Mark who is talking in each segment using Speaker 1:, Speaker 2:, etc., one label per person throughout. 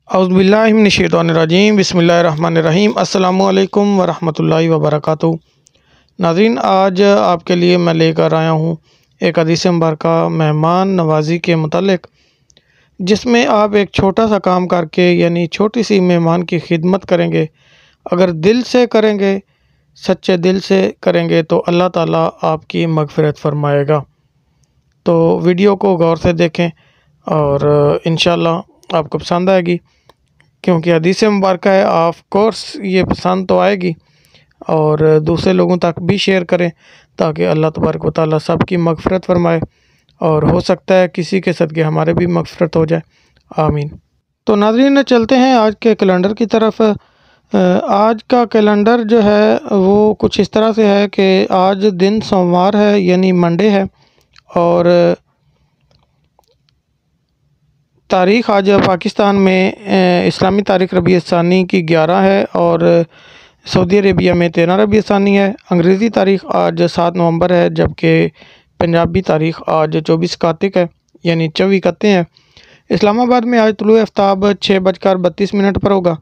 Speaker 1: औज़ुबिल्लाहिमिनश्शैतानिर्रजीम बिस्मिल्लाहिर्रहमानिर्रहीम अस्सलामु अलैकुम वरहमतुल्लाहि वबरकातुहू। नाज़रीन, आज आपके लिए मैं लेकर आया हूँ एक हदीस मुबारक मेहमान नवाज़ी के मुतालिक, जिसमें आप एक छोटा सा काम करके यानी छोटी सी मेहमान की खिदमत करेंगे, अगर दिल से करेंगे, सच्चे दिल से करेंगे तो अल्लाह ताला आपकी मग़फ़िरत फ़रमाएगा। तो वीडियो को गौर से देखें और इंशाअल्लाह आपको पसंद आएगी, क्योंकि हदीस मुबारक है। ऑफ कोर्स ये पसंद तो आएगी और दूसरे लोगों तक भी शेयर करें ताकि अल्लाह तबारक व तआला सबकी मग़फ़िरत फ़रमाए और हो सकता है किसी के सदक़े हमारे भी मग़फ़िरत हो जाए, आमीन। तो नाज़रीन, चलते हैं आज के कैलेंडर की तरफ। आज का कैलेंडर जो है वो कुछ इस तरह से है कि आज दिन सोमवार है यानी मंडे है, और तारीख़ आज पाकिस्तान में इस्लामी तारीख़ रबीउल सानी की 11 है और सऊदी अरेबिया में 13 रबीउल सानी है। अंग्रेज़ी तारीख़ आज 7 नवंबर है, जबकि पंजाबी तारीख़ आज 24 कार्तिक है यानी 24 कत्ते हैं। इस्लामाबाद में आज तुलुए आफ्ताब 6:32 पर होगा,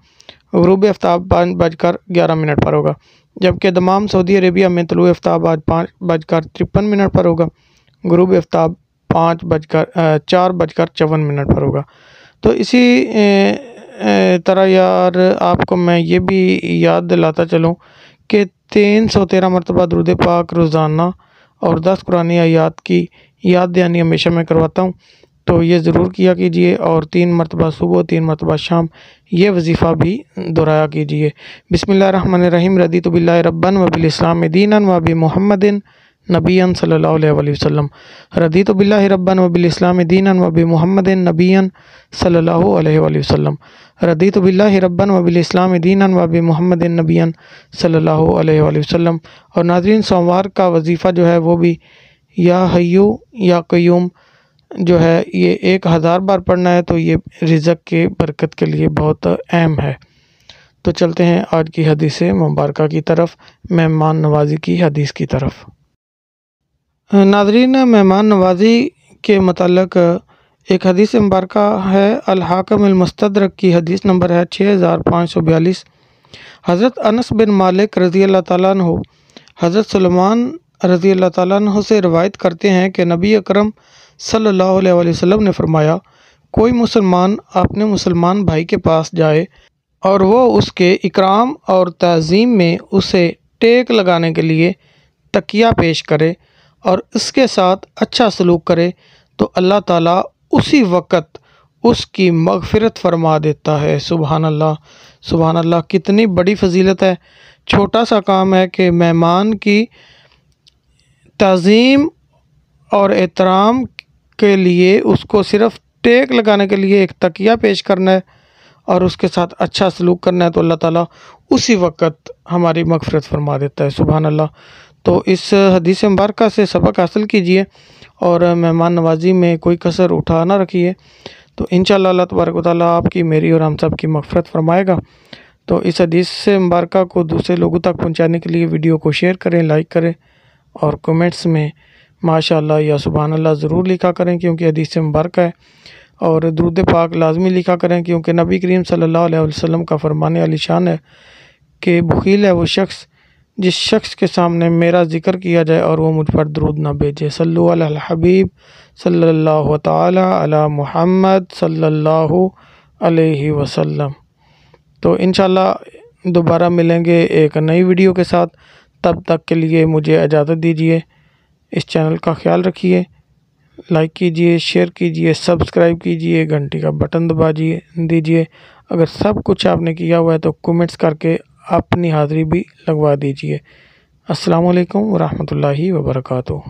Speaker 1: ग़ुरूब आफ्ताब 5:11 पर होगा, जबकि दमाम सऊदी अरेबिया में तुलुए आफ्ताब आज 5:53 पर होगा, ग़ुरूब आफ्ताब 4:54 पर होगा। तो इसी तरह यार आपको मैं ये भी याद दिलाता चलूँ कि 313 मरतबा दुरूद पाक रोज़ाना और 10 कुरानी आयात की याद दहानी हमेशा मैं करवाता हूँ, तो ये ज़रूर किया कीजिए। और 3 मरतबा सुबह 3 मरतबा शाम ये वजीफ़ा भी दोहराया कीजिए। बिस्मिल्लाहिर्रहमानिर्रहीम। रदीतु बिल्लाहि रब्बन व बिल इस्लाम दीनन व बि मुहम्मदिन नबियन सल्लल्लाहु अलैहि वसल्लम। रदीतु बिल्लाहि रब्बन व बिल इस्लाम दीनन व बि मुहम्मदिन नबियन सल्लल्लाहु अलैहि वसल्लम। रदीतु बिल्लाहि रब्बन व बिल इस्लाम दीनन व बि मुहम्मदिन नबियन सल्लल्लाहु अलैहि वसल्लम। और नाज़रीन, सोमवार का वजीफ़ा जो है वो भी या हय्यू या क़य्यूम जो है ये 1000 बार पढ़ना है, तो ये रिज़्क़ के बरकत के लिए बहुत अहम है। तो चलते हैं आज की हदीस मुबारक की तरफ, मेहमान नवाज़ी की हदीस की तरफ। नाज़रीन, मेहमान नवाज़ी के मतलब एक हदीस मुबारक है, अल हाकिम अल मुस्तदरक की हदीस नंबर है 6542। हज़रत अनस बिन मालिक रज़ी अल्लाह ताला अन्हु हज़रत सुलेमान रज़ी अल्लाह ताला अन्हु से रवायत करते हैं कि नबी अकरम सल्लल्लाहु अलैहि वसल्लम ने फरमाया, कोई मुसलमान अपने मुसलमान भाई के पास जाए और वो उसके इकराम और ताज़ीम में उसे टेक लगाने के लिए तकिया पेश करे और इसके साथ अच्छा सलूक करे, तो अल्लाह ताला उसी वक़्त उसकी मग़फ़िरत फ़रमा देता है। सुबहान अल्लाह, सुबहान अल्लाह, कितनी बड़ी फ़जीलत है। छोटा सा काम है कि मेहमान की ताज़ीम और एहतराम के लिए उसको सिर्फ़ टेक लगाने के लिए एक तकिया पेश करना है और उसके साथ अच्छा सलूक करना है, तो अल्लाह ताला उसी वक़्त हमारी मग़फ़िरत फ़रमा देता है। सुबहान अल्लाह। तो इस हदीस मुबारक से सबक हासिल कीजिए और मेहमान नवाज़ी में कोई कसर उठा ना रखिए, तो इंशाअल्लाह अल्लाह तबारक व तआला आपकी, मेरी और हम सब की मग़फ़िरत फ़रमाएगा। तो इस हदीस मुबारक को दूसरे लोगों तक पहुँचाने के लिए वीडियो को शेयर करें, लाइक करें और कमेंट्स में माशाअल्लाह या सुभान अल्लाह ज़रूर लिखा करें, क्योंकि हदीस मुबारक है। और दुरूद पाक लाजमी लिखा करें, क्योंकि नबी करीम सल्लल्लाहु अलैहि वसल्लम का फरमाने वाली शान है कि बख़ील है वो शख्स जिस शख्स के सामने मेरा ज़िक्र किया जाए और वो मुझ पर दुरूद ना भेजे। सल्लु अलल हबीब सल्लल्लाहु ताला अला मुहम्मद सल्लल्लाहु अलैहि वसल्लम। तो इंशाअल्लाह दोबारा मिलेंगे एक नई वीडियो के साथ, तब तक के लिए मुझे इजाज़त दीजिए। इस चैनल का ख्याल रखिए, लाइक कीजिए, शेयर कीजिए, सब्सक्राइब कीजिए, घंटी का बटन दबा दीजिए। अगर सब कुछ आपने किया हुआ है तो कमेंट्स करके अपनी हाज़िरी भी लगवा दीजिए। अस्सलामु अलैकुम व रहमतुल्लाहि व बरकातुहू।